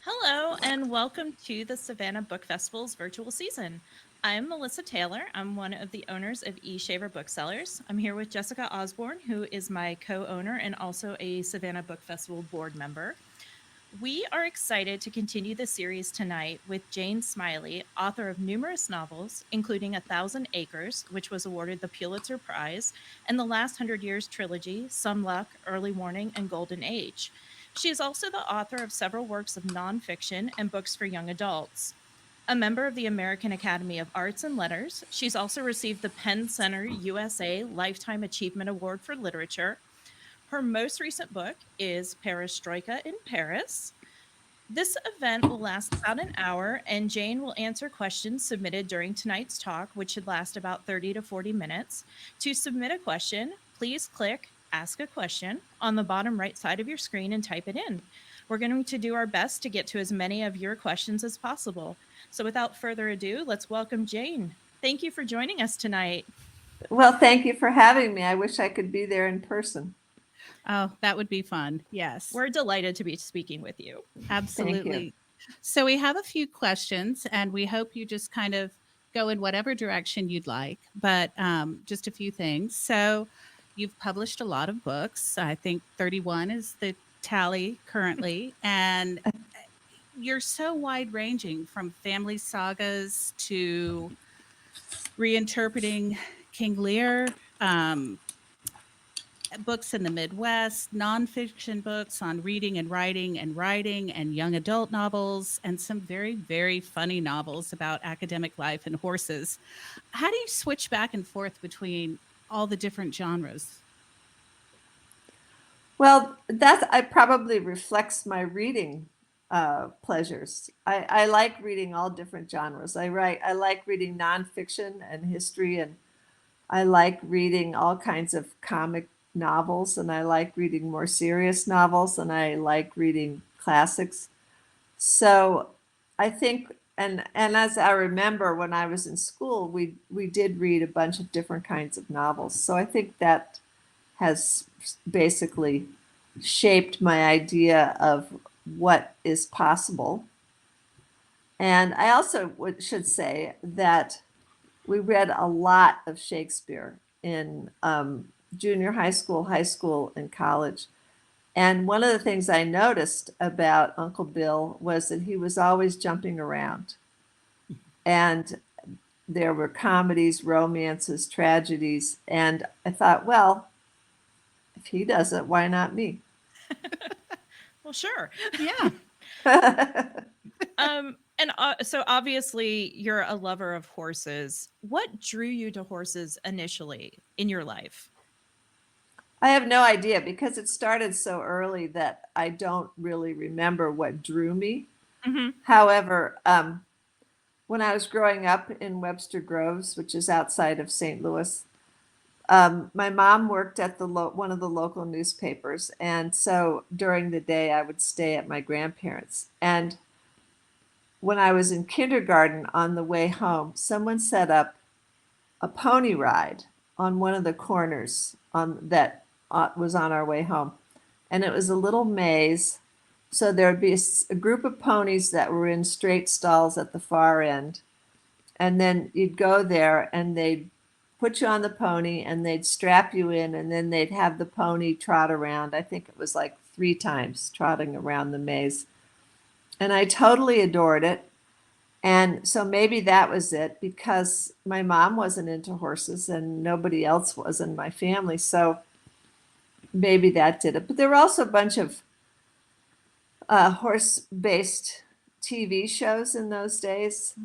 Hello, and welcome to the Savannah Book Festival's virtual season. I'm Melissa Taylor. I'm one of the owners of eShaver Booksellers. I'm here with Jessica Osborne, who is my co owner and also a Savannah Book Festival board member. We are excited to continue the series tonight with Jane Smiley, author of numerous novels, including A Thousand Acres, which was awarded the Pulitzer Prize, and the Last Hundred Years Trilogy, Some Luck, Early Warning, and Golden Age. She is also the author of several works of nonfiction and books for young adults. A member of the American Academy of Arts and Letters, she's also received the Penn Center USA Lifetime Achievement Award for Literature. Her most recent book is Perestroika in Paris. This event will last about an hour, and Jane will answer questions submitted during tonight's talk, which should last about 30 to 40 minutes. To submit a question, please click Ask a Question on the bottom right side of your screen and type it in. We're going to do our best to get to as many of your questions as possible. So, without further ado, let's welcome Jane. Thank you for joining us tonight. Well, thank you for having me. I wish I could be there in person. Oh, that would be fun. Yes, We're delighted to be speaking with you. Thank you. absolutely. So we have a few questions, and we hope you just kind of go in whatever direction you'd like, but just a few things. So you've published a lot of books. I think 31 is the tally currently, and you're so wide ranging from family sagas to reinterpreting King Lear. Books in the Midwest, nonfiction books on reading and writing, and young adult novels, and some very, very funny novels about academic life and horses. How do you switch back and forth between all the different genres? Well, that I probably reflects my reading pleasures. I like reading all different genres. I like reading nonfiction and history, and I like reading all kinds of comic novels, and I like reading more serious novels, and I like reading classics. So I think, and as I remember when I was in school, we did read a bunch of different kinds of novels. So I think that has basically shaped my idea of what is possible. And I also should say that we read a lot of Shakespeare in junior high school, and college. And one of the things I noticed about Uncle Bill was that he was always jumping around. And there were comedies, romances, tragedies. And I thought, well, if he does it, why not me? Well, sure. Yeah. So obviously you're a lover of horses. What drew you to horses initially in your life? I have no idea because it started so early that I don't really remember what drew me. Mhm. However, when I was growing up in Webster Groves, which is outside of St. Louis, my mom worked at one of the local newspapers, and so during the day I would stay at my grandparents. And when I was in kindergarten on the way home, someone set up a pony ride on one of the corners on that was on our way home, and it was a little maze. So there would be a group of ponies that were in straight stalls at the far end, and then you'd go there and they'd put you on the pony and they'd strap you in, and then they'd have the pony trot around. I think it was like 3 times trotting around the maze. And I totally adored it. And so maybe that was it because my mom wasn't into horses and nobody else was in my family. So maybe that did it. But there were also a bunch of horse based TV shows in those days,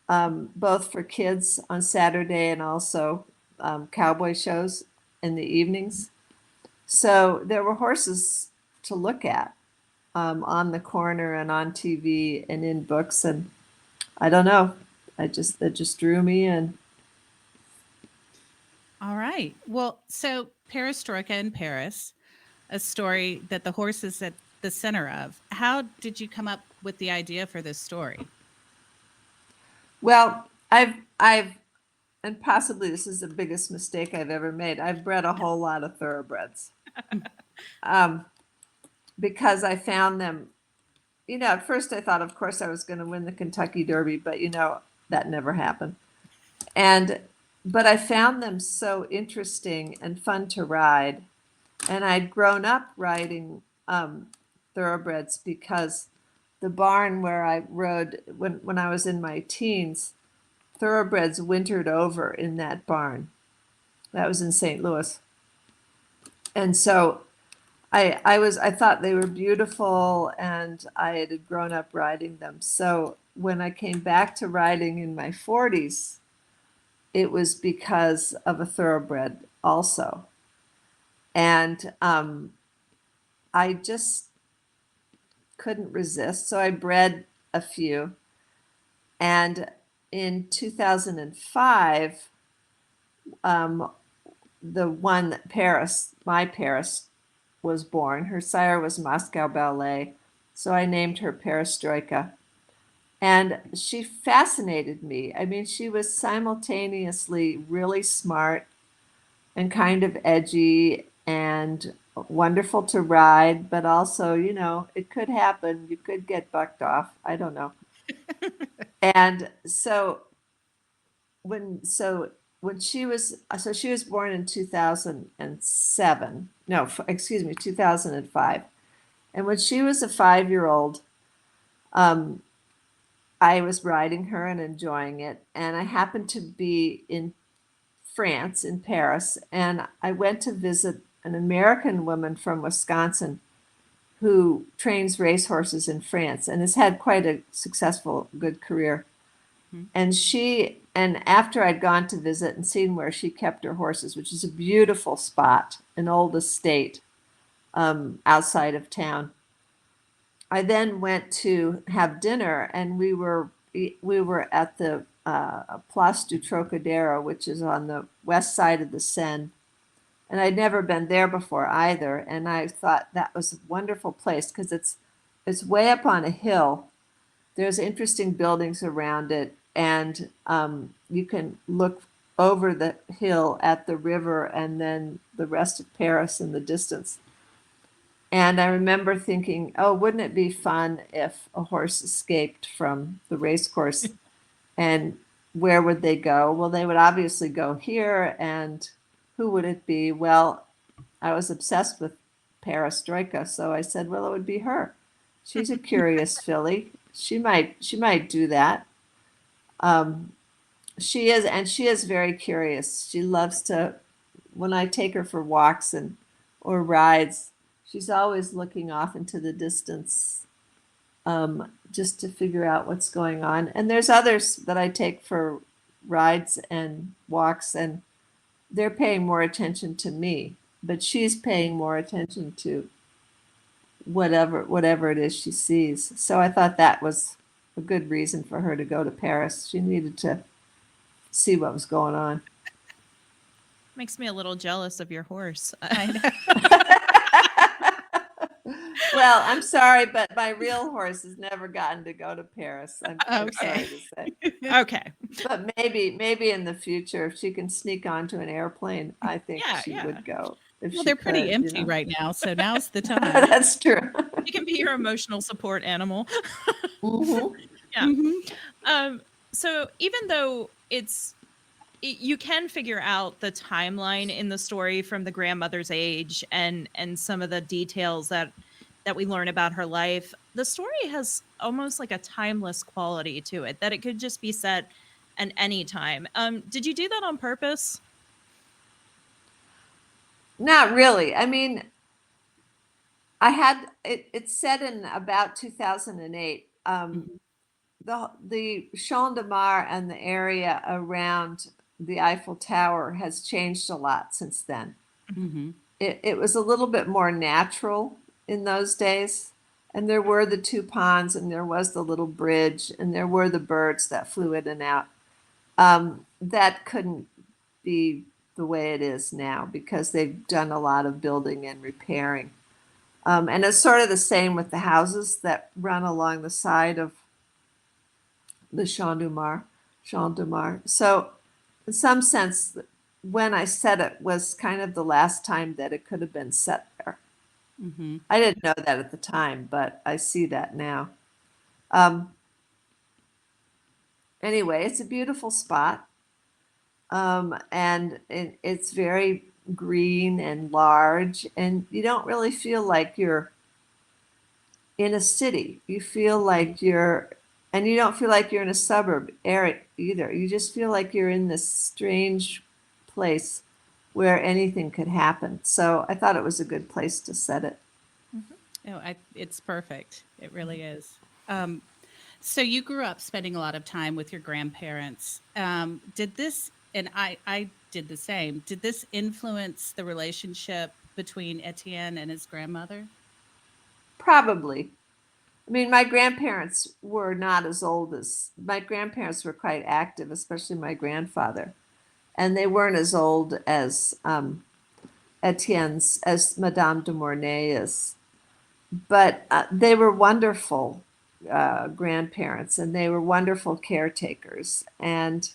both for kids on Saturday and also cowboy shows in the evenings. So there were horses to look at on the corner and on TV and in books. And I don't know, it just drew me in. All right. Well, so Perestroika in Paris, a story that the horse is at the center of. How did you come up with the idea for this story? Well, I've, and possibly this is the biggest mistake I've ever made. I've bred a whole lot of thoroughbreds um, because I found them at first I thought, of course, I was going to win the Kentucky Derby, but that never happened. But I found them so interesting and fun to ride. And I'd grown up riding thoroughbreds because the barn where I rode when I was in my teens, thoroughbreds wintered over in that barn. That was in St. Louis. And so I thought they were beautiful, and I had grown up riding them. So when I came back to riding in my 40s, it was because of a thoroughbred also. And I just couldn't resist. So I bred a few. And in 2005, the one my Paris, was born. Her sire was Moscow Ballet. So I named her Perestroika. And she fascinated me. I mean, she was simultaneously really smart and kind of edgy and wonderful to ride, but also, it could happen. You could get bucked off. I don't know. And when she was born in 2007. No, excuse me, 2005. And when she was a 5-year-old, I was riding her and enjoying it. And I happened to be in France, in Paris, and I went to visit an American woman from Wisconsin who trains racehorses in France and has had quite a successful, good career. Mm-hmm. And after I'd gone to visit and seen where she kept her horses, which is a beautiful spot, an old estate outside of town, I then went to have dinner, and we were at the Place du Trocadero, which is on the west side of the Seine. And I'd never been there before either. And I thought that was a wonderful place because it's way up on a hill. There's interesting buildings around it, and you can look over the hill at the river and then the rest of Paris in the distance. And I remember thinking, oh, wouldn't it be fun if a horse escaped from the race course? And where would they go? Well, they would obviously go here. And who would it be? Well, I was obsessed with Perestroika, so I said, well, it would be her. She's a curious filly. She might do that. She is very curious. She loves to, when I take her for walks or rides, she's always looking off into the distance, just to figure out what's going on. And there's others that I take for rides and walks, and they're paying more attention to me, but she's paying more attention to whatever it is she sees. So I thought that was a good reason for her to go to Paris. She needed to see what was going on. Makes me a little jealous of your horse. I know. Well, I'm sorry, but my real horse has never gotten to go to Paris. I'm sorry to say. Okay. But maybe in the future, if she can sneak onto an airplane, I think she would go. Well, they're pretty empty right now, so now's the time. That's true. She can be your emotional support animal. Mm-hmm. Yeah. Mm-hmm. So even though you can figure out the timeline in the story from the grandmother's age and some of the details that we learn about her life, the story has almost like a timeless quality to it, that it could just be set at any time. Did you do that on purpose? Not really. I mean, I had it's set in about 2008. The Champ de Mars and the area around the Eiffel Tower has changed a lot since then. Mm-hmm. It was a little bit more natural in those days, and there were the 2 ponds, and there was the little bridge, and there were the birds that flew in and out. That couldn't be the way it is now because they've done a lot of building and repairing. And it's sort of the same with the houses that run along the side of the Champ de Mars. So in some sense, when I said it was kind of the last time that it could have been set there. Mm-hmm. I didn't know that at the time, but I see that now. Um, anyway, it's a beautiful spot. And it's very green and large, and you don't really feel like you're in a city. You feel like and you don't feel like you're in a suburb area either. You just feel like you're in this strange place where anything could happen. So I thought it was a good place to set it. Oh, it's perfect. It really is. Um, so you grew up spending a lot of time with your grandparents. Did this, and I did the same. Did this influence the relationship between Etienne and his grandmother? Probably. I mean, my grandparents were not as old as my grandparents were quite active, especially my grandfather, and they weren't as old as Etienne's, as Madame de Mornay is. But they were wonderful grandparents, and they were wonderful caretakers, and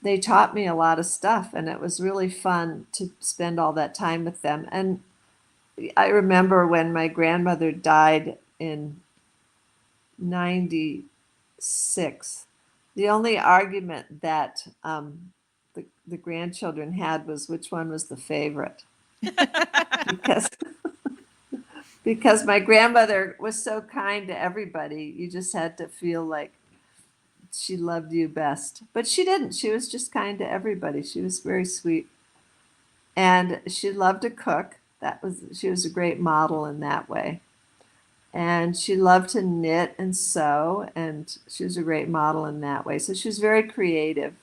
they taught me a lot of stuff, and it was really fun to spend all that time with them. And I remember when my grandmother died in 96, the only argument that the grandchildren had was which one was the favorite, because because my grandmother was so kind to everybody. You just had to feel like she loved you best. But she didn't. She was just kind to everybody. She was very sweet. And she loved to cook. She was a great model in that way. And she loved to knit and sew, and she was a great model in that way. So she was very creative.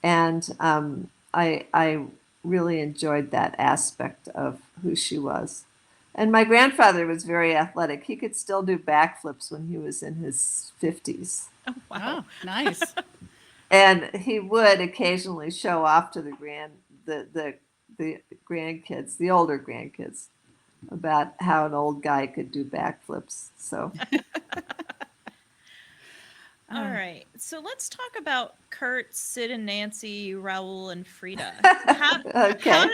And I really enjoyed that aspect of who she was. And my grandfather was very athletic. He could still do backflips when he was in his 50s. Oh, wow. Oh, nice. And he would occasionally show off to the grandkids, the older grandkids, about how an old guy could do backflips. So All right. So let's talk about Kurt, Sid and Nancy, Raoul, and Frida. okay.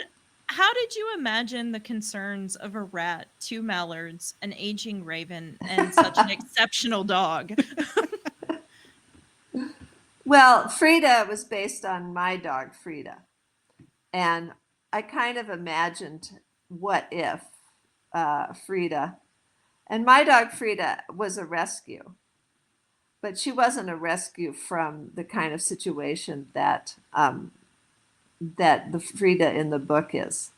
How did you imagine the concerns of a rat, two mallards, an aging raven, and such an exceptional dog? Well, Frida was based on my dog Frida, and I kind of imagined what if Frida, and my dog Frida was a rescue, but she wasn't a rescue from the kind of situation that the Frida in the book is.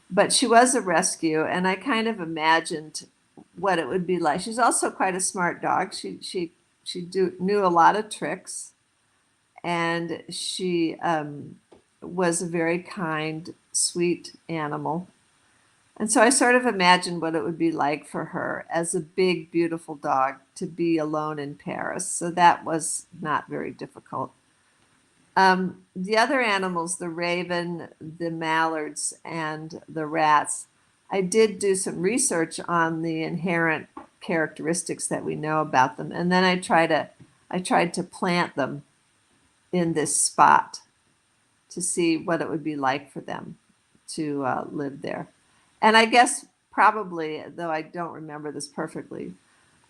But she was a rescue, and I kind of imagined what it would be like. She's also quite a smart dog. She knew a lot of tricks, and she was a very kind, sweet animal. And so I sort of imagined what it would be like for her as a big, beautiful dog to be alone in Paris. So that was not very difficult. The other animals, the raven, the mallards, and the rats, I did do some research on the inherent characteristics that we know about them, and then I tried to plant them in this spot to see what it would be like for them to live there. And I guess probably, though I don't remember this perfectly,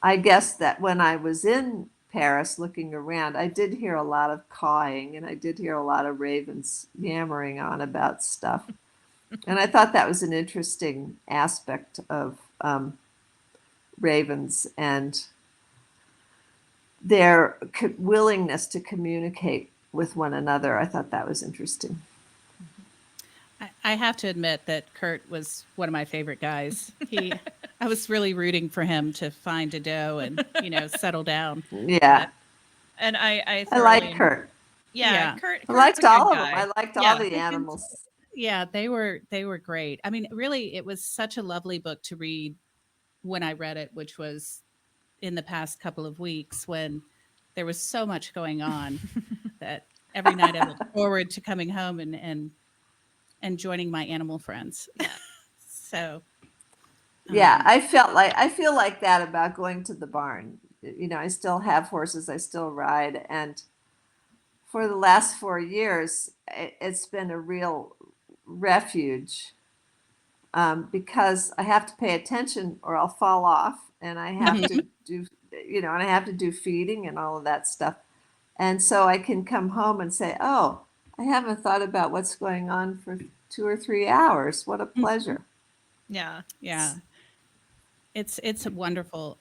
I guess that when I was in Paris looking around, I did hear a lot of cawing, and I did hear a lot of ravens yammering on about stuff. And I thought that was an interesting aspect of ravens and their willingness to communicate with one another. I thought that was interesting. I have to admit that Kurt was one of my favorite guys. I was really rooting for him to find a doe and, settle down. Yeah, And I I thoroughly, like Kurt. yeah, Yeah. I Kurt's a liked good all of them. guy. I liked all Yeah. the animals. Yeah, they were great. I mean, really, it was such a lovely book to read when I read it, which was in the past couple of weeks when there was so much going on that every night I look forward to coming home and joining my animal friends. Yeah. So, Yeah, um, I feel like that about going to the barn. I still have horses, I still ride, and for the last 4 years, it's been a real refuge because I have to pay attention or I'll fall off, and I have Mhm. to do, and I have to do feeding and all of that stuff. And so I can come home and say, oh, I haven't thought about what's going on for 2 or 3 hours. What a pleasure. Yeah. Yeah, it's wonderful.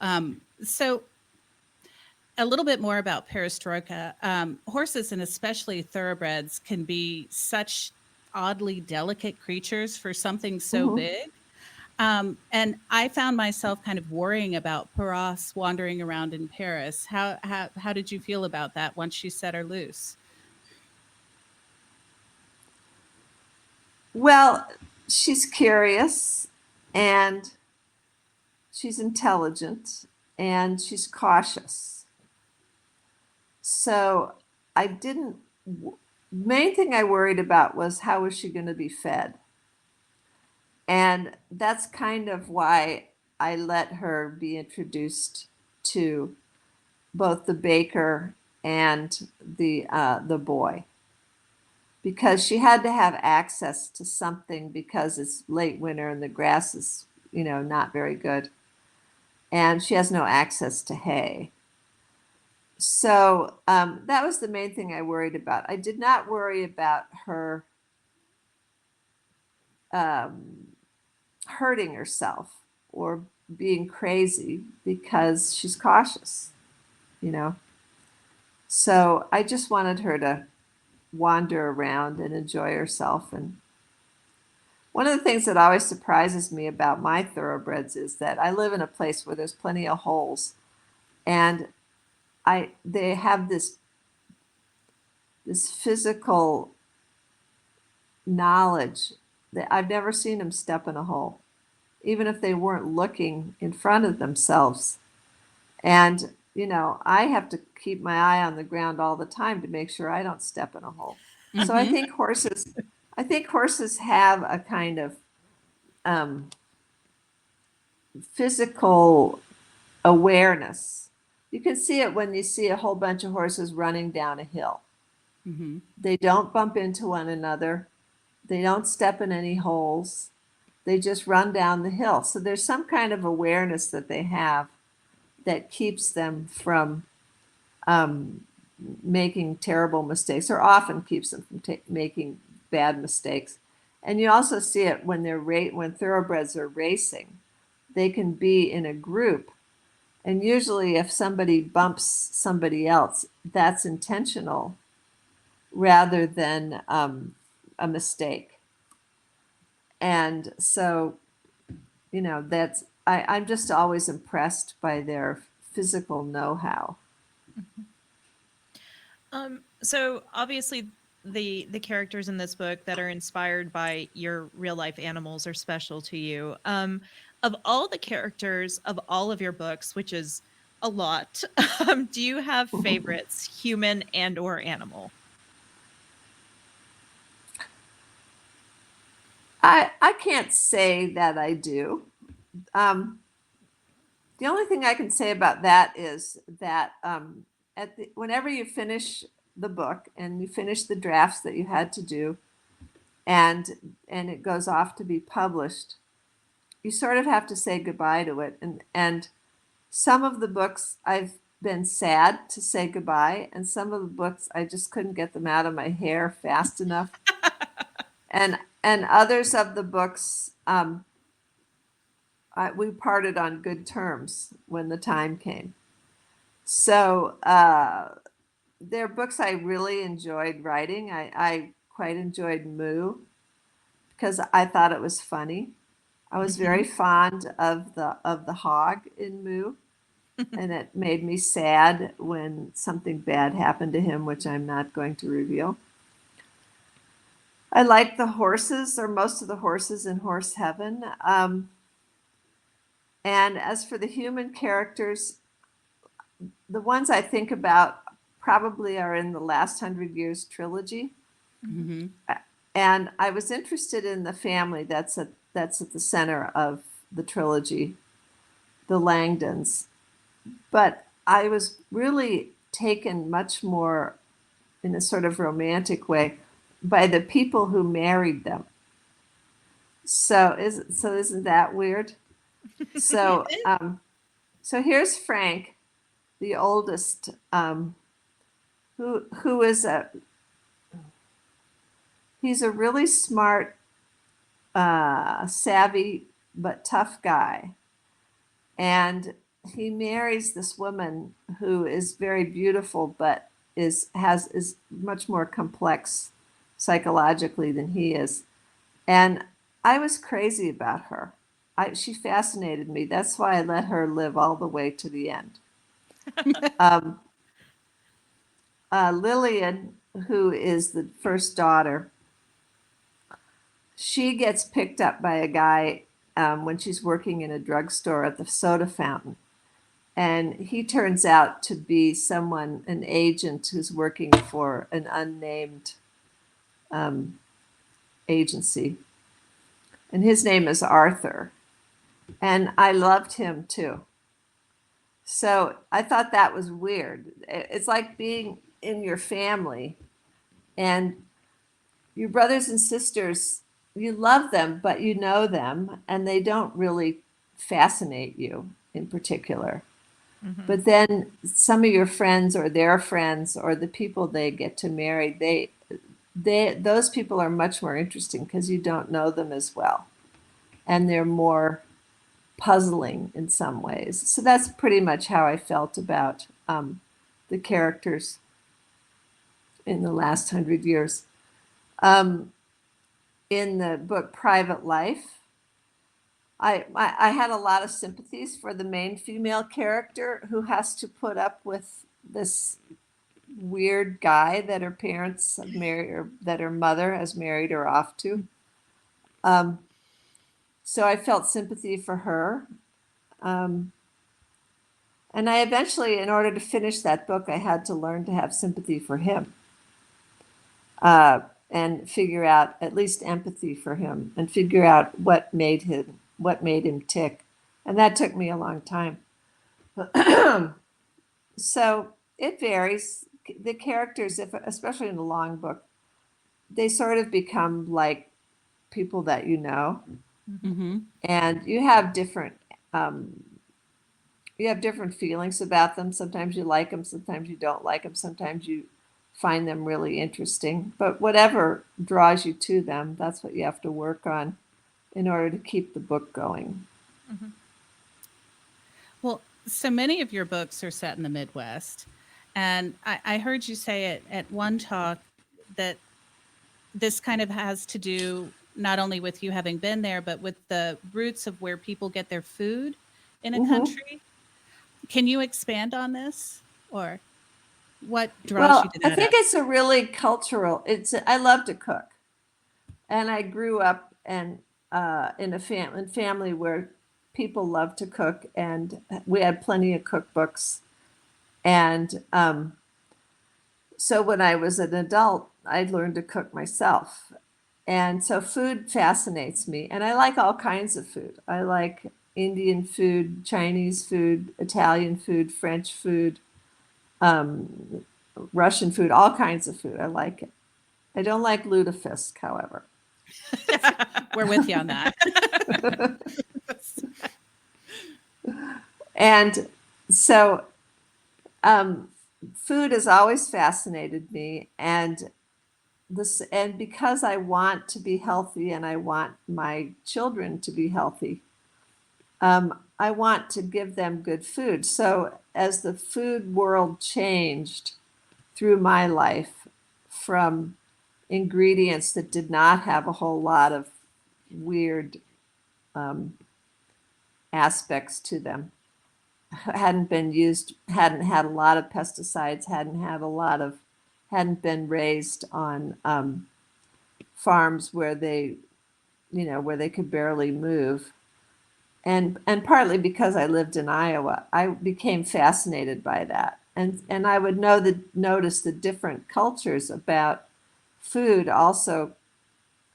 So a little bit more about Perestroika. Horses and especially thoroughbreds can be such oddly delicate creatures for something so Mhm. big. And I found myself kind of worrying about Paras wandering around in Paris. How did you feel about that once you set her loose? Well, she's curious and she's intelligent and she's cautious. So I didn't, main thing I worried about was how was she going to be fed? And that's kind of why I let her be introduced to both the baker and the boy, because she had to have access to something because it's late winter and the grass is, not very good. And she has no access to hay. So that was the main thing I worried about. I did not worry about her um, hurting herself or being crazy because she's cautious, you know. So I just wanted her to wander around and enjoy herself. And one of the things that always surprises me about my thoroughbreds is that I live in a place where there's plenty of holes, and they have this physical knowledge that I've never seen them step in a hole, even if they weren't looking in front of themselves. And, I have to keep my eye on the ground all the time to make sure I don't step in a hole. So I Hmm. think horses have a kind of um, physical awareness. You can see it when you see a whole bunch of horses running down a hill. Hmm. They don't bump into one another. They don't step in any holes. They just run down the hill. So there's some kind of awareness that they have that keeps them from um, making terrible mistakes, or often keeps them from making bad mistakes. And you also see it when when thoroughbreds are racing. They can be in a group, and usually if somebody bumps somebody else, that's intentional rather than a mistake. And so, I'm just always impressed by their physical know-how. So obviously the characters in this book that are inspired by your real life animals are special to you. Of all the characters of all of your books, which is a lot, do you have favorites, human and or animal? I can't say that I do. Um, the only thing I can say about that is that whenever you finish the book and you finish the drafts that you had to do, and it goes off to be published, you sort of have to say goodbye to it. And some of the books I've been sad to say goodbye, and some of the books I just couldn't get them out of my hair fast enough. And others of the books, we parted on good terms when the time came. So they're books I really enjoyed writing. I quite enjoyed Moo because I thought it was funny. I was very Hmm. fond of the hog in Moo, and it made me sad when something bad happened to him, which I'm not going to reveal. I like the horses, or most of the horses in Horse Heaven. And as for the human characters, the ones I think about probably are in the Last Hundred Years Trilogy. Mhm. Hmm. And I was interested in the family that's at the center of the trilogy, the Langdons. But I was really taken much more in a sort of romantic way by the people who married them. So isn't that weird? So so here's Frank, the oldest, who is he's a really smart, savvy but tough guy, and he marries this woman who is very beautiful but is much more complex psychologically than he is. And I was crazy about her. She fascinated me. That's why I let her live all the way to the end. Um, Lillian, who is the first daughter, she gets picked up by a guy when she's working in a drugstore at the soda fountain. And he turns out to be someone, an agent who's working for an unnamed um, agency. And his name is Arthur. And I loved him too. So I thought that was weird. It's like being in your family and your brothers and sisters, you love them, but you know them, and they don't really fascinate you in particular. Mhm. But then some of your friends or their friends or the people they get to marry, those people are much more interesting because you don't know them as well. And they're more puzzling in some ways. So that's pretty much how I felt about the characters in the last 100 years. Um, in the book Private Life, I had a lot of sympathies for the main female character who has to put up with this weird guy that her parents have married, or that her mother has married her off to. Um, so I felt sympathy for her. Um, and I eventually, in order to finish that book, I had to learn to have sympathy for him, uh, and figure out at least empathy for him and figure out what made him tick. And that took me a long time. So it varies. The characters, especially in a long book, they sort of become like people that you know, Mm-hmm. and um, you have different feelings about them. Sometimes you like them, sometimes you don't like them, sometimes you find them really interesting. But whatever draws you to them, that's what you have to work on in order to keep the book going. Mhm. Well, so many of your books are set in the Midwest. And I heard you say it at one talk that this kind of has to do not only with you having been there, but with the roots of where people get their food in a Hmm. country. Can you expand on this, or what draws you Well, to I that think up? it's a really cultural. I love to cook, and I grew up in a family where people love to cook, and we had plenty of cookbooks. And so when I was an adult, I learned to cook myself. And so food fascinates me. And I like all kinds of food. I like Indian food, Chinese food, Italian food, French food, um, Russian food, all kinds of food. I like it. I don't like lutefisk, however. We're with you on that. And so um, food has always fascinated me. And because I want to be healthy and I want my children to be healthy, I want to give them good food. So as the food world changed through my life from ingredients that did not have a whole lot of weird um, aspects to them, hadn't been used, hadn't had a lot of pesticides, hadn't been raised on farms where they could barely move. And partly because I lived in Iowa, I became fascinated by that. And I would notice the different cultures about food also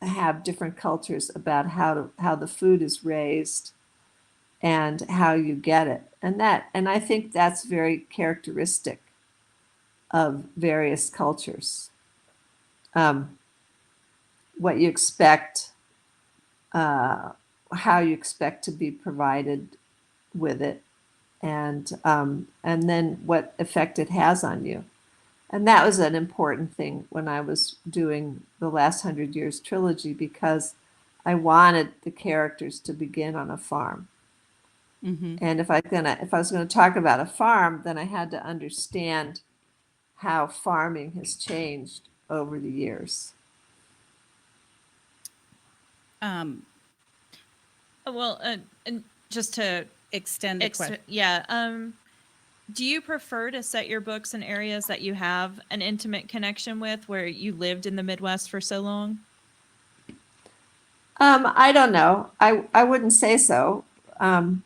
have different cultures about how the food is raised and how you get it. And I think that's very characteristic of various cultures. What you expect how you expect to be provided with it, and then what effect it has on you. And that was an important thing when I was doing the Last 100 Years Trilogy, because I wanted the characters to begin on a farm. Mm-hmm. And if I was gonna talk about a farm, then I had to understand how farming has changed over the years. Um, Well, and just to extend the question. yeah, do you prefer to set your books in areas that you have an intimate connection with, where you lived in the Midwest for so long? I don't know. I wouldn't say so. Um,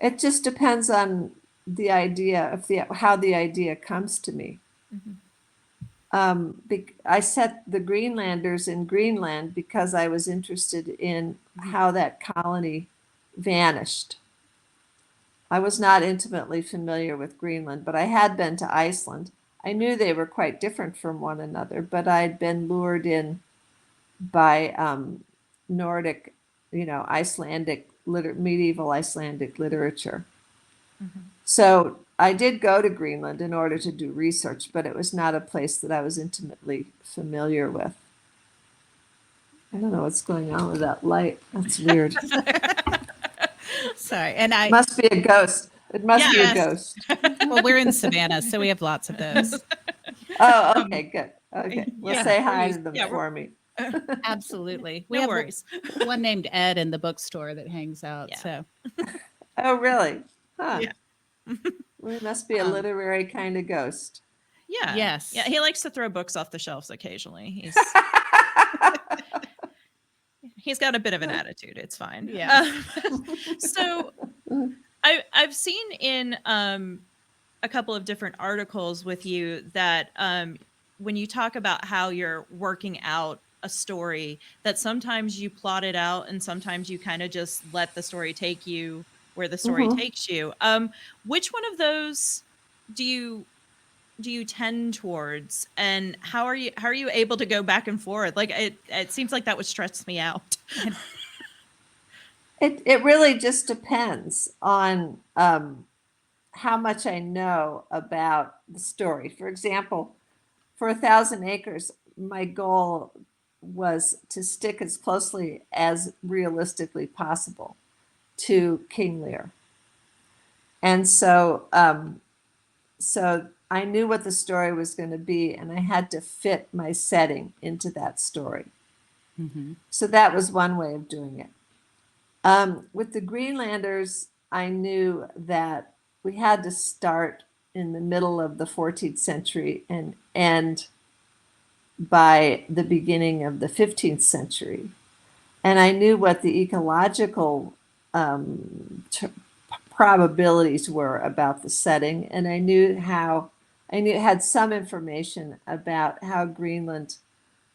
it just depends on the idea of how the idea comes to me. Mhm. I set the Greenlanders in Greenland because I was interested in how that colony vanished. I was not intimately familiar with Greenland, but I had been to Iceland. I knew they were quite different from one another, but I'd been lured in by Nordic, Icelandic medieval Icelandic literature. Mhm. So I did go to Greenland in order to do research, but it was not a place that I was intimately familiar with. I don't know what's going on with that light. That's weird. Sorry, and I. Must be a ghost. It must be a Yes. ghost. Well, we're in Savannah, so we have lots of those. Oh, okay, good. Okay, well, Yeah, say we're hi used- to them yeah, we're- for me. Absolutely. We No have worries. one named Ed in the bookstore that hangs out. Yeah. So, Oh, really? Huh. Yeah. Well, he must be a um, literary kind of ghost. Yeah. yes. Yeah, he likes to throw books off the shelves occasionally. He's got a bit of an attitude. It's fine. Yes. So I've seen in a couple of different articles with you that when you talk about how you're working out a story, that sometimes you plot it out and sometimes you kind of just let the story take you where the story Mhm. takes you. Which one of those do you tend towards, and how are you able to go back and forth? Like it seems like that would stress me out. It really just depends on how much I know about the story. For example, for 1,000 Acres, my goal was to stick as closely as realistically possible to King Lear. And so I knew what the story was going to be, and I had to fit my setting into that story. Mm-hmm. So that was one way of doing it. With the Greenlanders, I knew that we had to start in the middle of the 14th century and end by the beginning of the 15th century. And I knew what the ecological probabilities were about the setting. And I knew had some information about how Greenland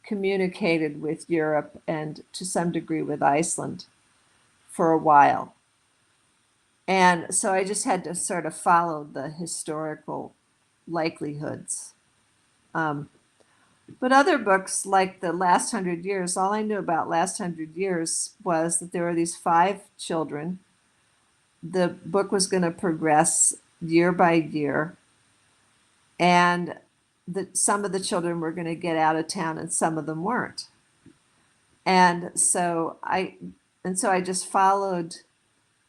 communicated with Europe and to some degree with Iceland for a while. And so I just had to sort of follow the historical likelihoods. But other books like The Last 100 Years, all I knew about Last 100 Years was that there were these 5 children. The book was going to progress year by year, and that some of the children were going to get out of town and some of them weren't. And so I just followed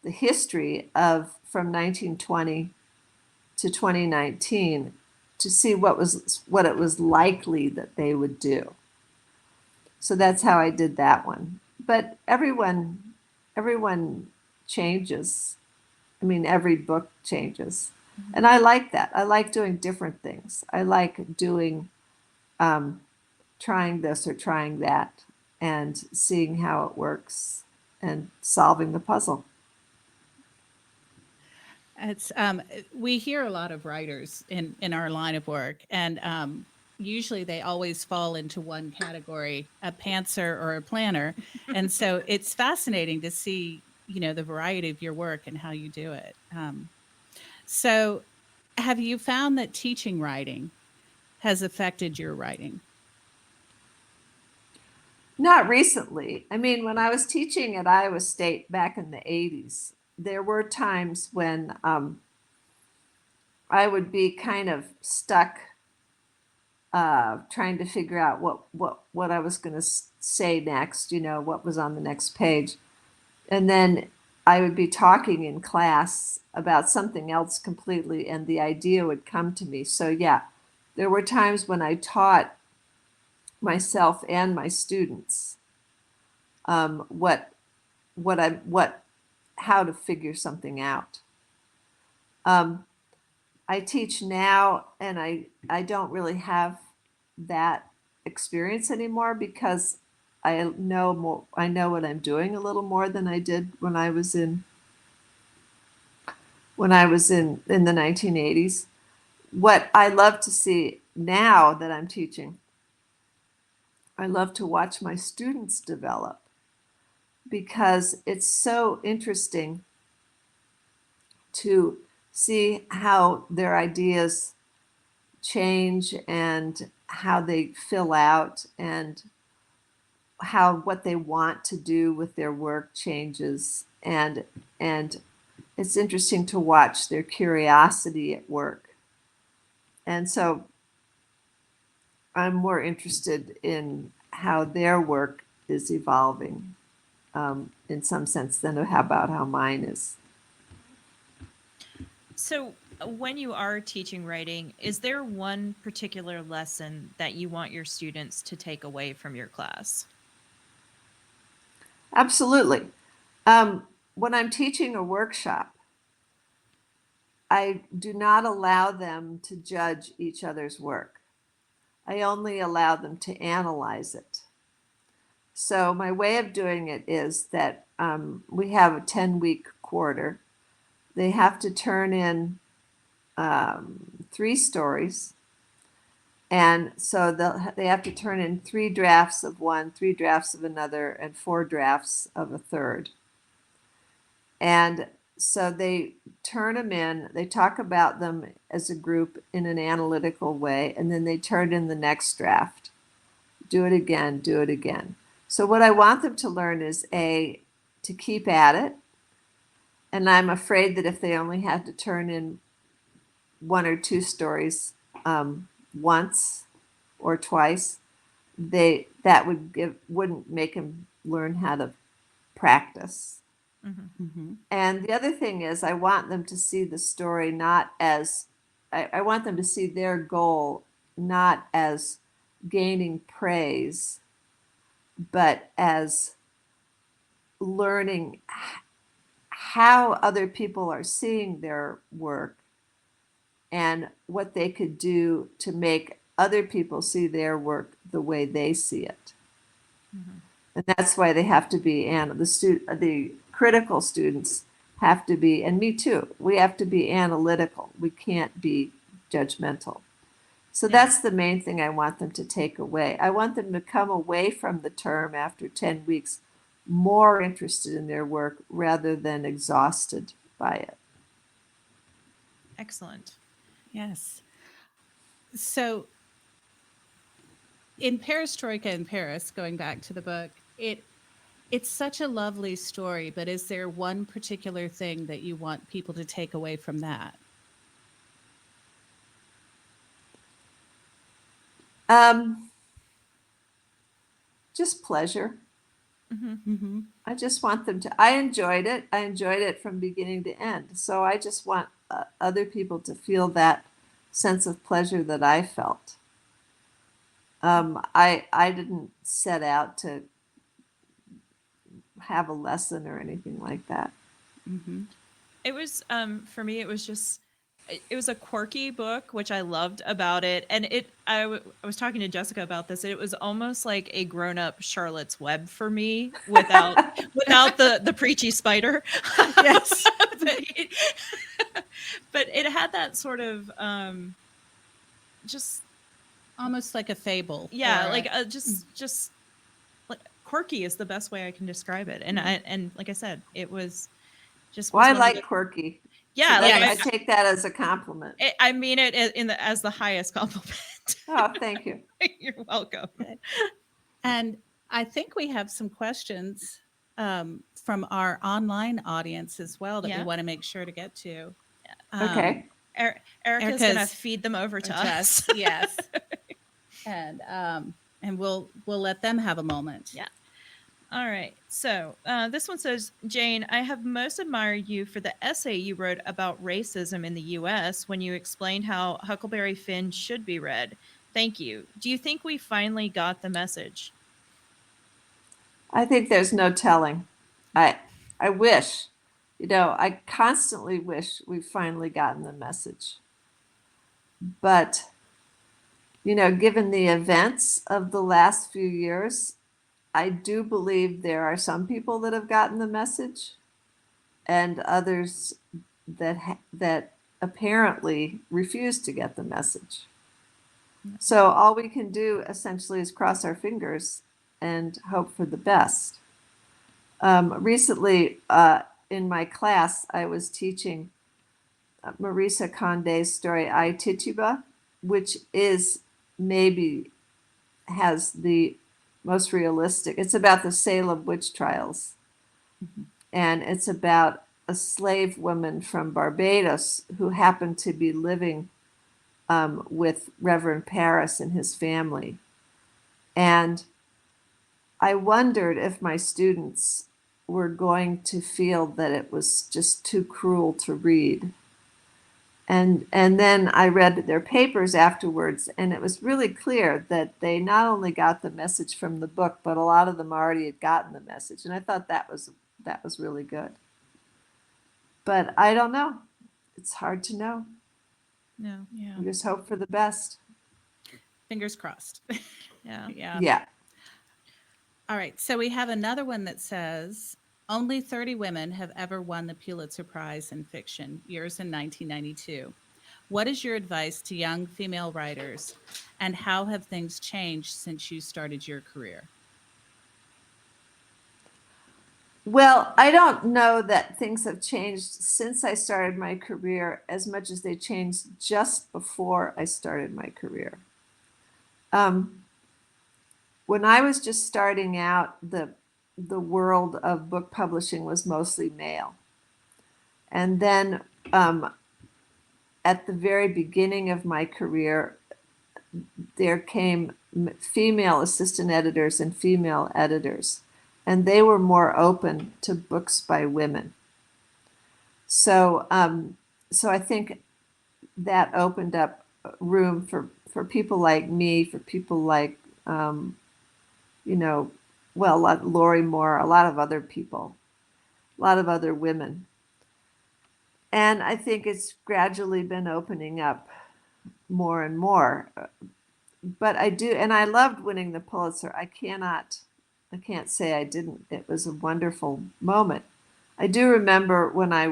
the history of from 1920 to 2019 to see what it was likely that they would do. So that's how I did that one. But everyone changes. I mean, every book changes. And I like that. I like doing different things. I like doing trying this or trying that and seeing how it works and solving the puzzle. It's we hear a lot of writers in our line of work, and usually they always fall into one category, a pantser or a planner. And so it's fascinating to see, the variety of your work and how you do it. So have you found that teaching writing has affected your writing? Not recently. I mean, when I was teaching at Iowa State back in the 80s, there were times when I would be kind of stuck trying to figure out what I was going to say next, what was on the next page. And then I would be talking in class about something else completely, and the idea would come to me. So, yeah, there were times when I taught myself and my students um, what what how to figure something out. Um, I teach now, and I don't really have that experience anymore because I know more. I know what I'm doing a little more than I did when I was in the 1980s. What I love to see now that I'm teaching, I love to watch my students develop because it's so interesting to see how their ideas change and how they fill out and how what they want to do with their work changes, and it's interesting to watch their curiosity at work. And so I'm more interested in how their work is evolving in some sense than about how mine is. So, when you are teaching writing, is there one particular lesson that you want your students to take away from your class? Absolutely. When I'm teaching a workshop, I do not allow them to judge each other's work. I only allow them to analyze it. So my way of doing it is that we have a 10-week quarter. They have to turn in 3 stories. And so they have to turn in 3 drafts of one, 3 drafts of another, and 4 drafts of a third. And so they turn them in, they talk about them as a group in an analytical way, and then they turn in the next draft. Do it again, do it again. So what I want them to learn is to keep at it. And I'm afraid that if they only had to turn in 1 or 2 stories once or twice, that wouldn't make them learn how to practice. Mm-hmm. And the other thing is, I want them to see the story not as, I want them to see their goal not as gaining praise, but as learning how other people are seeing their work and what they could do to make other people see their work the way they see it. Mm-hmm. And that's why they have to be, and the critical students have to be, and me too, we have to be analytical. We can't be judgmental. So Yeah. that's the main thing I want them to take away. I want them to come away from the term after 10 weeks more interested in their work rather than exhausted by it. Excellent. Yes. So in Perestroika in Paris, going back to the book, it's such a lovely story, but is there one particular thing that you want people to take away from that? Just pleasure. Mm-hmm. Mm-hmm. I just want them to. I enjoyed it. I enjoyed it from beginning to end. So I just want other people to feel that sense of pleasure that I felt. I didn't set out to have a lesson or anything like that. Mm-hmm. It was for me, it was a quirky book, which I loved about it. And I was talking to Jessica about this. It was almost like a grown-up Charlotte's Web for me without the preachy spider. Yes. but, it, but it had that sort of just Almost like a fable. yeah, Or like a, just like quirky is the best way I can describe it. And and like I said, it was Well, I one of like the quirky. So yeah, like I yes. take that as a compliment. I mean it as the highest compliment. Oh, thank you. You're welcome. And I think we have some questions from our online audience as well that we Yeah. want to make sure to get to. Okay. Erica's gonna Erica's feed them over to to us. yes, and we'll let them have a moment. Yeah. All right. So this one says, Jane, I have most admired you for the essay you wrote about racism in the U.S. when you explained how Huckleberry Finn should be read. Thank you. Do you think we finally got the message? I think there's no telling. I wish, I constantly wish we've finally gotten the message. But, given the events of the last few years, I do believe there are some people that have gotten the message and others that apparently refuse to get the message. So all we can do essentially is cross our fingers and hope for the best. Recently, in my class, I was teaching Marisa Conde's story I, Tituba, which is maybe has the most realistic. It's about the Salem witch trials, and it's about a slave woman from Barbados who happened to be living with Reverend Parris and his family. And I wondered if my students were going to feel that it was just too cruel to read. And then I read their papers afterwards, and it was really clear that they not only got the message from the book, but a lot of them already had gotten the message. And I thought that was really good. But I don't know. It's hard to know. No. Yeah. We just hope for the best. Fingers crossed. Yeah. Yeah. All right. So we have another one that says only 30 women have ever won the Pulitzer Prize in fiction, yours in 1992. What is your advice to young female writers, and how have things changed since you started your career? Well, I don't know that things have changed since I started my career as much as they changed just before I started my career. When I was just starting out, the world of book publishing was mostly male. And then at the very beginning of my career, there came female assistant editors and female editors, and they were more open to books by women. So, so I think that opened up room for people like me, for people like, Lori Moore, a lot of other people, a lot of other women. And I think it's gradually been opening up more and more. But I do, and I loved winning the Pulitzer. I can't say I didn't. It was a wonderful moment. I do remember when I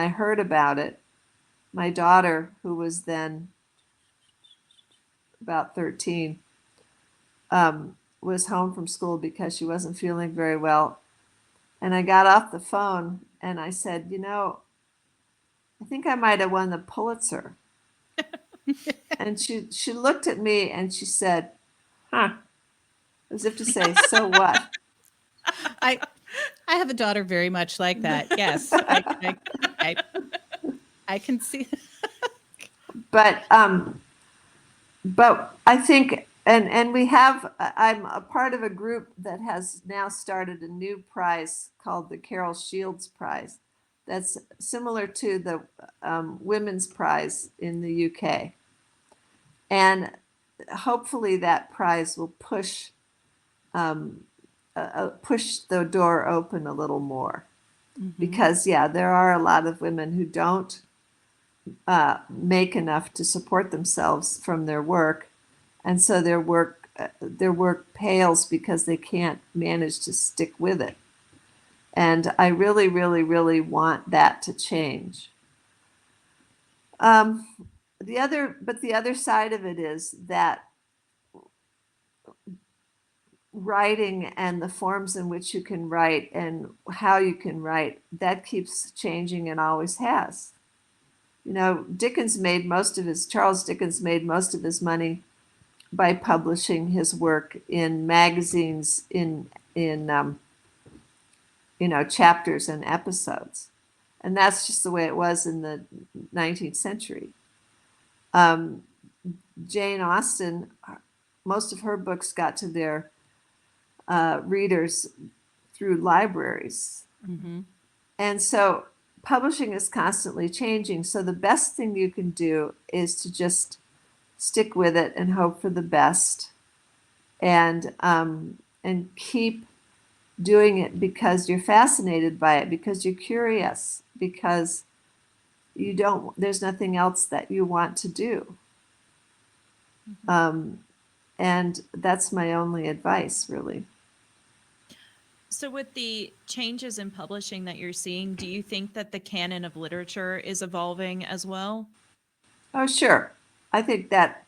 heard about it, my daughter, who was then about 13, was home from school because she wasn't feeling very well. And I got off the phone and I said, I think I might have won the Pulitzer. And she looked at me and she said, huh, as if to say, so what? I have a daughter very much like that. Yes, I can see. But I think, and we have, I'm a part of a group that has now started a new prize called the Carol Shields Prize. That's similar to the Women's Prize in the UK. And hopefully that prize will push the door open a little more. Mm-hmm. Because, there are a lot of women who don't make enough to support themselves from their work. And so their work pales because they can't manage to stick with it. And I really, really, really want that to change. The other side of it is that writing and the forms in which you can write and how you can write, that keeps changing and always has. Charles Dickens made most of his money by publishing his work in magazines in chapters and episodes. And that's just the way it was in the 19th century. Jane Austen, most of her books got to their readers through libraries. Mm-hmm. And so publishing is constantly changing. So the best thing you can do is to just stick with it and hope for the best, and keep doing it because you're fascinated by it, because you're curious, because there's nothing else that you want to do. Mm-hmm. And that's my only advice, really. So, with the changes in publishing that you're seeing, do you think that the canon of literature is evolving as well? Oh, sure. I think that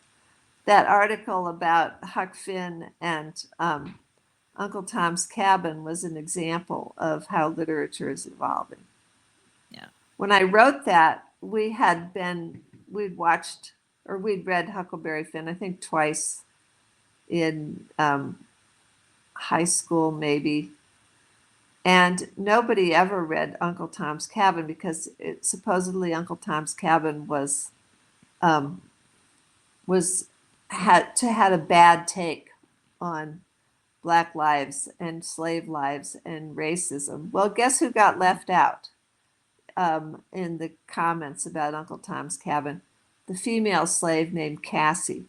article about Huck Finn and Uncle Tom's Cabin was an example of how literature is evolving. Yeah. When I wrote that, we'd read Huckleberry Finn, I think twice in high school, maybe. And nobody ever read Uncle Tom's Cabin because supposedly Uncle Tom's Cabin um, had a bad take on Black lives and slave lives and racism. Well, guess who got left out in the comments about Uncle Tom's Cabin? The female slave named Cassie,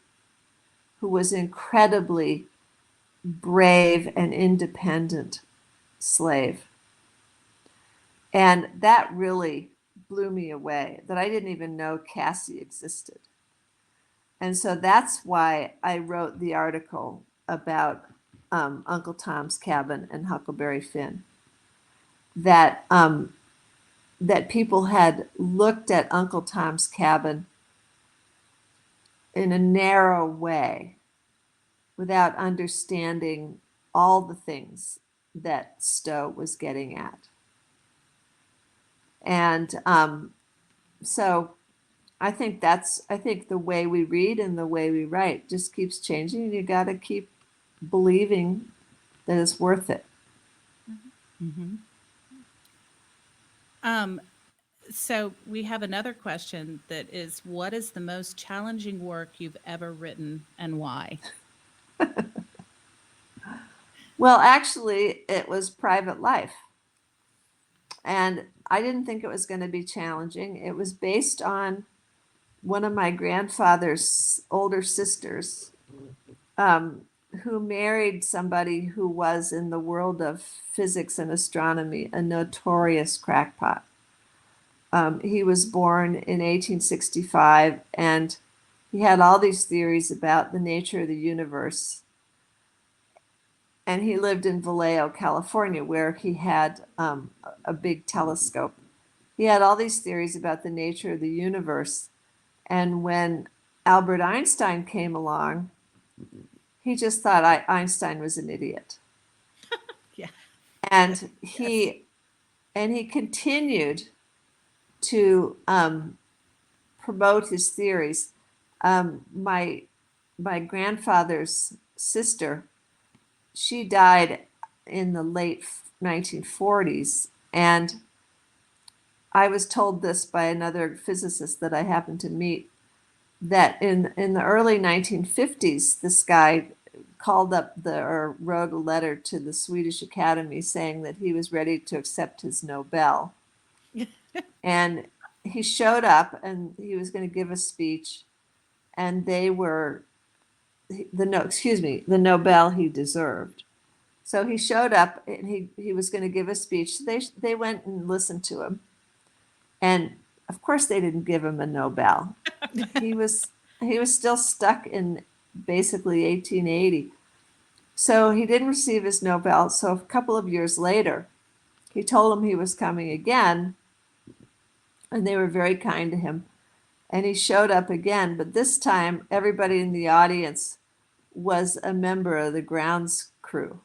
who was incredibly brave and independent slave. And that really blew me away, that I didn't even know Cassie existed. And so that's why I wrote the article about Uncle Tom's Cabin and Huckleberry Finn. That people had looked at Uncle Tom's Cabin in a narrow way without understanding all the things that Stowe was getting at. And so I think the way we read and the way we write just keeps changing, and you got to keep believing that it's worth it. Mm-hmm. So we have another question that is, what is the most challenging work you've ever written and why? Well, actually, it was Private Life. And I didn't think it was going to be challenging. It was based on one of my grandfather's older sisters, who married somebody who was in the world of physics and astronomy, a notorious crackpot. He was born in 1865, and he had all these theories about the nature of the universe. And he lived in Vallejo, California, where he had a big telescope. He had all these theories about the nature of the universe. And when Albert Einstein came along, he just thought Einstein was an idiot. Yeah. And Yes. he continued to promote his theories. My grandfather's sister, she died in the late 1940s, and I was told this by another physicist that I happened to meet, that in the early 1950s, this guy called up or wrote a letter to the Swedish Academy saying that he was ready to accept his Nobel. And he showed up and he was going to give a speech, and they were the Nobel he deserved. So he showed up and he was going to give a speech. They went and listened to him, and of course they didn't give him a Nobel. he was still stuck in basically 1880. So he didn't receive his Nobel. So a couple of years later, he told them he was coming again, and they were very kind to him. And he showed up again, but this time everybody in the audience was a member of the grounds crew.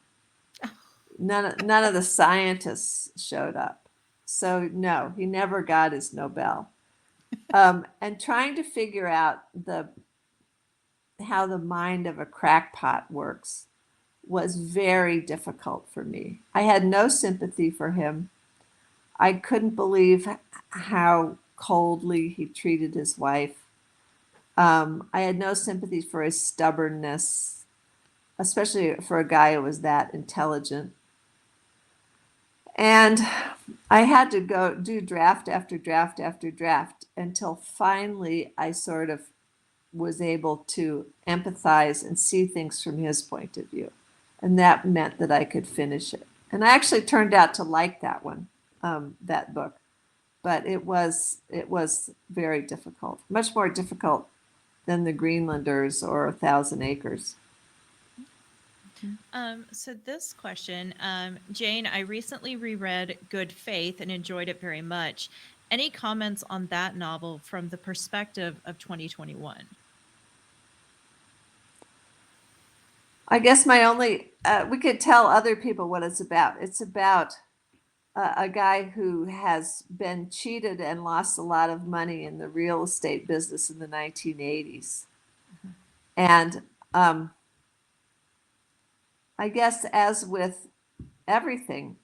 None of the scientists showed up. So no, he never got his Nobel. And trying to figure out how the mind of a crackpot works was very difficult for me. I had no sympathy for him. I couldn't believe how coldly he treated his wife. I had no sympathy for his stubbornness, especially for a guy who was that intelligent. And I had to go do draft after draft after draft until finally I sort of was able to empathize and see things from his point of view. And that meant that I could finish it. And I actually turned out to like that one, that book. But it was very difficult, much more difficult than The Greenlanders or 1,000 Acres. So this question, Jane, I recently reread Good Faith and enjoyed it very much. Any comments on that novel from the perspective of 2021? I guess my only, we could tell other people what it's about. It's about a guy who has been cheated and lost a lot of money in the real estate business in the 1980s. And I guess, as with everything,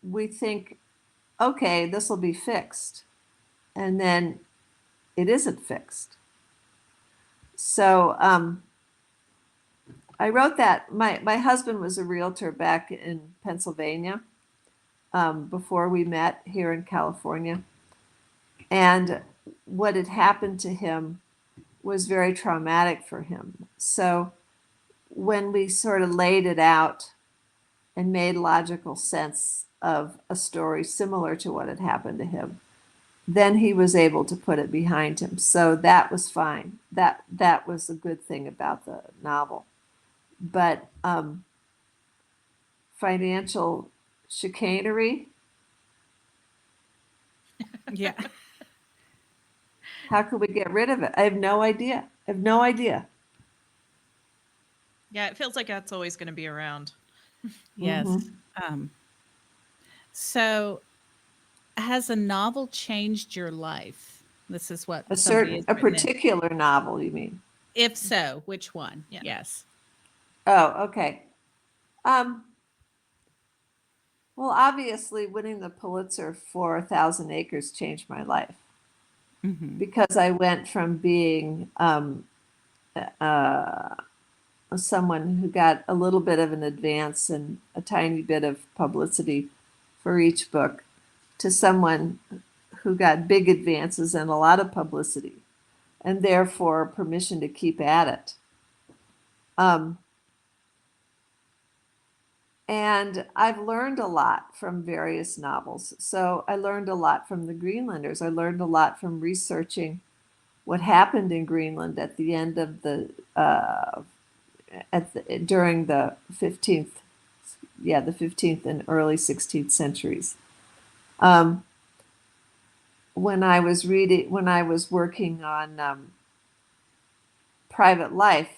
we think, okay, this will be fixed. And then it isn't fixed. So I wrote that. My husband was a realtor back in Pennsylvania before we met here in California. And what had happened to him was very traumatic for him. So when we sort of laid it out and made logical sense of a story similar to what had happened to him, then he was able to put it behind him. So that was fine. That was a good thing about the novel. But financial chicanery, Yeah. how could we get rid of it? I have no idea. I have no idea. Yeah, it feels like that's always going to be around. Yes. Mm-hmm. So, has a novel changed your life? This is what somebody has A written in. particular novel, you mean? If so, which one? Yeah. Yes. Oh, okay. Well, obviously, winning the Pulitzer for 1,000 Acres changed my life Mm-hmm. because I went from being uh, someone who got a little bit of an advance and a tiny bit of publicity for each book to someone who got big advances and a lot of publicity and therefore permission to keep at it. And I've learned a lot from various novels. So I learned a lot from the Greenlanders. I learned a lot from researching what happened in Greenland at the end of the during the 15th, the 15th and early 16th centuries. When I was working on Private Life,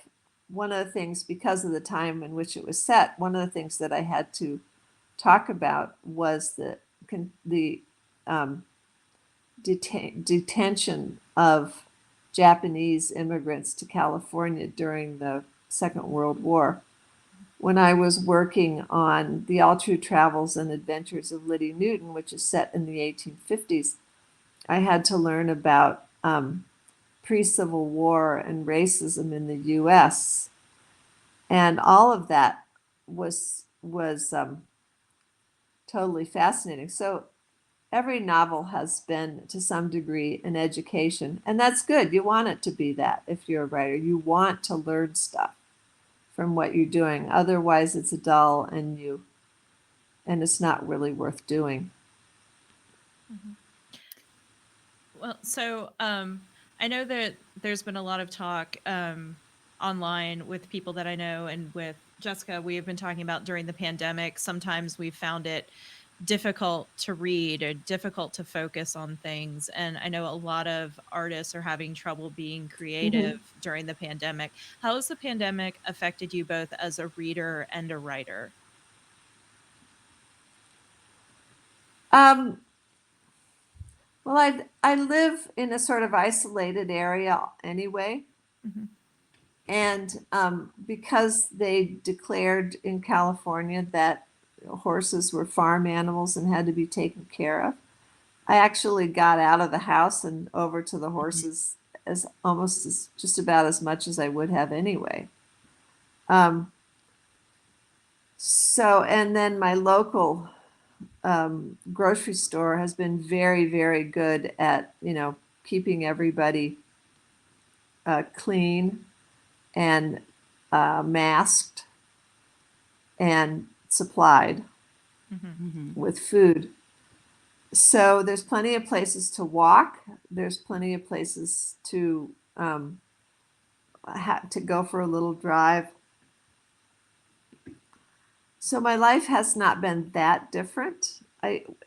one of the things, because of the time in which it was set, one of the things that I had to talk about was the detention of Japanese immigrants to California during the Second World War. When I was working on The All True Travels and Adventures of Liddy Newton, which is set in the 1850s, I had to learn about pre-Civil War and racism in the U.S. And all of that was totally fascinating. So every novel has been, to some degree, an education, and that's good. You want it to be that if you're a writer. You want to learn stuff from what you're doing. Otherwise, it's dull and it's not really worth doing. Mm-hmm. Well, so I know that there's been a lot of talk online with people that I know and with Jessica. We have been talking about during the pandemic. Sometimes we've found it difficult to read or difficult to focus on things. And I know a lot of artists are having trouble being creative during the pandemic. How has the pandemic affected you both as a reader and a writer? Um, well, I live in a sort of isolated area anyway. Mm-hmm. And because they declared in California that horses were farm animals and had to be taken care of, I actually got out of the house and over to the horses as almost as just about as much as I would have anyway. So, and then my local grocery store has been very, very good at, keeping everybody clean and masked and supplied with food. So there's plenty of places to walk. There's plenty of places to go for a little drive. So my life has not been that different.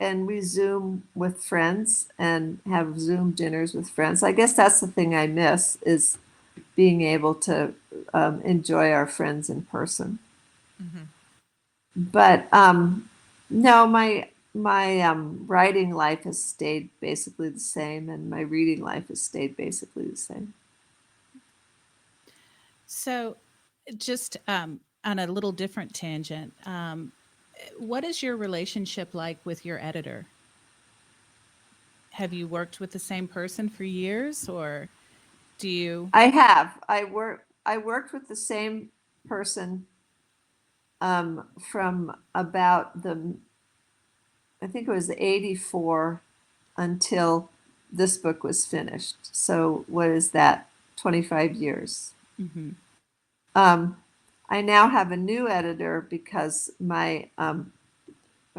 And we Zoom with friends and have Zoom dinners with friends. I guess that's the thing I miss, is being able to enjoy our friends in person. But no, my writing life has stayed basically the same, and my reading life has stayed basically the same. So, just on a little different tangent, what is your relationship like with your editor? Have you worked with the same person for years, or do you? I have. I worked with the same person from about I think it was 84 until this book was finished. So what is that? 25 years. I now have a new editor because my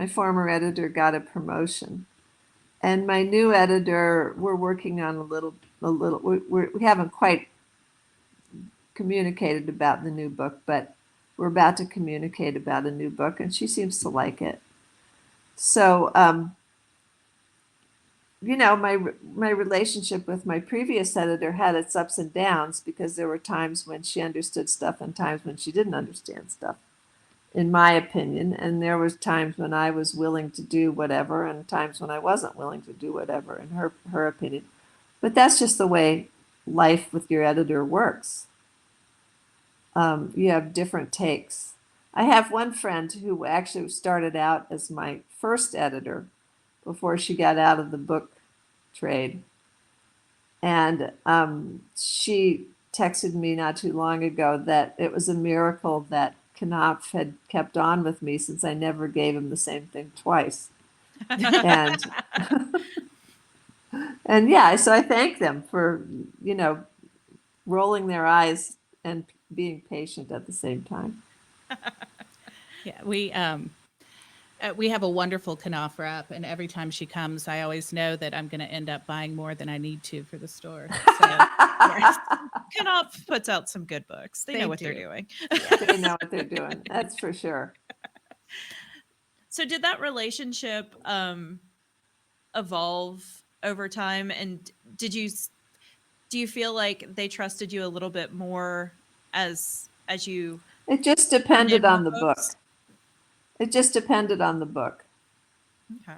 former editor got a promotion, and my new editor, we're working on a little. We haven't quite communicated about the new book, but we're about to communicate about a new book, and she seems to like it. So, my relationship with my previous editor had its ups and downs, because there were times when she understood stuff and times when she didn't understand stuff, in my opinion. And there was times when I was willing to do whatever and times when I wasn't willing to do whatever, in her opinion. But that's just the way life with your editor works. You have different takes. I have one friend who actually started out as my first editor before she got out of the book trade. And she texted me not too long ago that it was a miracle that Knopf had kept on with me, since I never gave him the same thing twice. And and yeah, so I thank them for, rolling their eyes and being patient at the same time. Yeah, we have a wonderful Knopf wrap, and every time she comes, I always know that I'm going to end up buying more than I need to for the store. So, Yes. Knopf puts out some good books. They know what they're doing. They know what they're doing. That's for sure. So did that relationship evolve over time, and do you feel like they trusted you a little bit more as you It just turned depended in on more the book. books? It just depended on the book. Okay.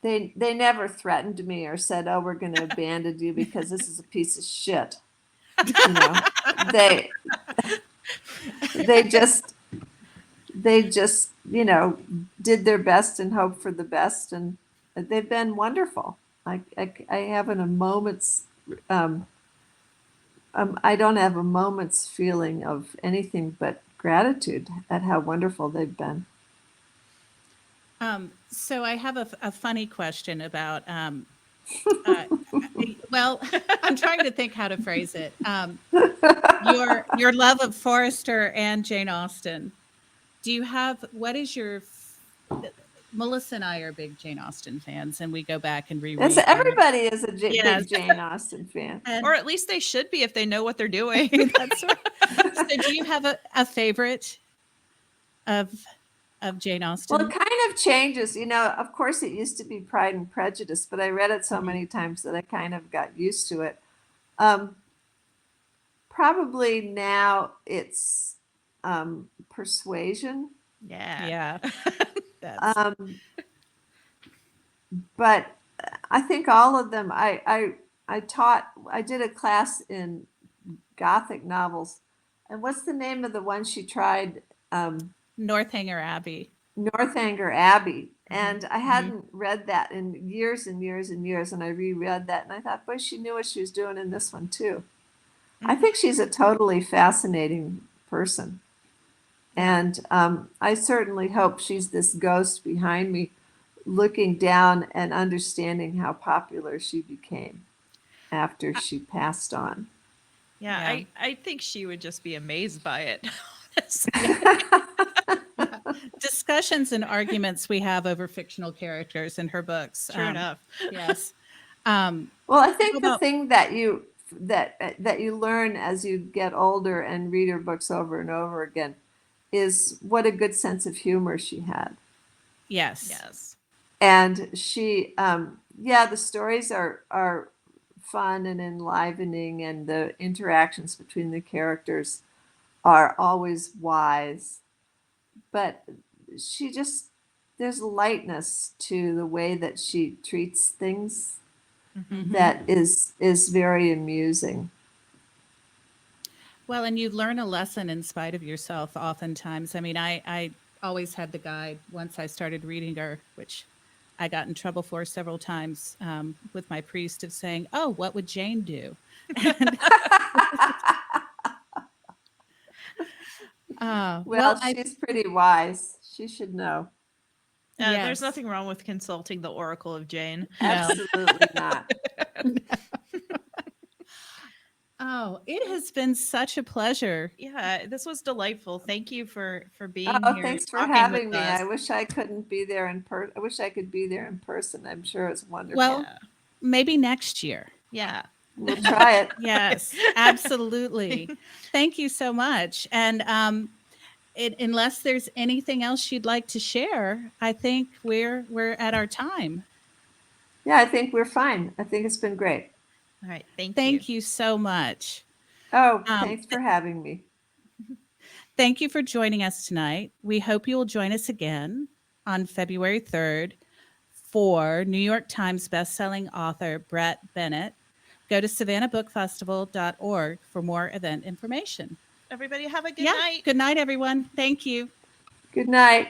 They never threatened me or said, "Oh, we're going to abandon you because this is a piece of shit." They just did their best and hoped for the best, and they've been wonderful. I haven't a moment's I don't have a moment's feeling of anything but gratitude at how wonderful they've been. So I have a funny question about, well, I'm trying to think how to phrase it. Your love of Forrester and Jane Austen. What is your, Melissa and I are big Jane Austen fans, and we go back and reread. Everybody is a Yes. big Jane Austen fan. Or at least they should be if they know what they're doing. That's right. So do you have a favorite of Jane Austen? Well, it kind of changes. Of course, it used to be Pride and Prejudice, but I read it so many times that I kind of got used to it. Probably now it's Persuasion. Yeah. But I think all of them. I did a class in Gothic novels. And what's the name of the one she tried? Northanger Abbey. Northanger Abbey. And I Mhm. hadn't read that in years and years and years. And I reread that and I thought, boy, she knew what she was doing in this one too. I Mhm. think she's a totally fascinating person. Yeah. And I certainly hope she's this ghost behind me looking down and understanding how popular she became after she passed on. Yeah, Yeah. I think she would just be amazed by it. Yeah. Discussions and arguments we have over fictional characters in her books. True enough. Yes. Well, I How think the about thing that you learn as you get older and read her books over and over again is what a good sense of humor she had. yes. Yes. And she, yeah, the stories are fun and enlivening, and the interactions between the characters are always wise. But she just there's lightness to the way that she treats things Mhm. that is very amusing. Well, and you learn a lesson in spite of yourself oftentimes. I mean, I always had the guide once I started reading her, which I got in trouble for several times with my priest of saying, "Oh, what would Jane do?" And Well, well, I she's pretty wise. She should know. There's yes, nothing wrong with consulting the Oracle of Jane. no. Absolutely not. Oh, it has been such a pleasure. Yeah, this was delightful. Thank you for being Oh, here thanks for talking with having me. us. I wish I couldn't be there in person. I wish I could be there in person. I'm sure it's wonderful. Well, Yeah. maybe next year. Yeah. We'll try it. Yes, absolutely. Thank you so much. And unless there's anything else you'd like to share, I think we're at our time. Yeah, I think we're fine. I think it's been great. All right. Thank you. Thank you so much. Oh, Um, thanks for having me. Thank you for joining us tonight. We hope you will join us again on February 3rd for New York Times bestselling author Brett Bennett. Go to savannahbookfestival.org for more event information. Everybody have a good Yeah. night. Good night, everyone. Thank you. Good night.